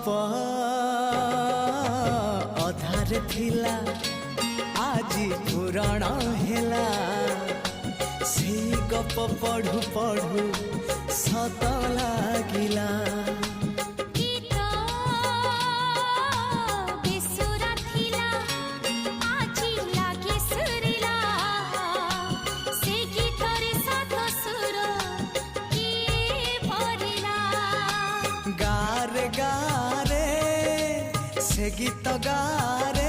गप अधार थिला आज पुराण हेला से गप पढ़ु पढ़ु सत लागिला गारे गारे से गीत गारे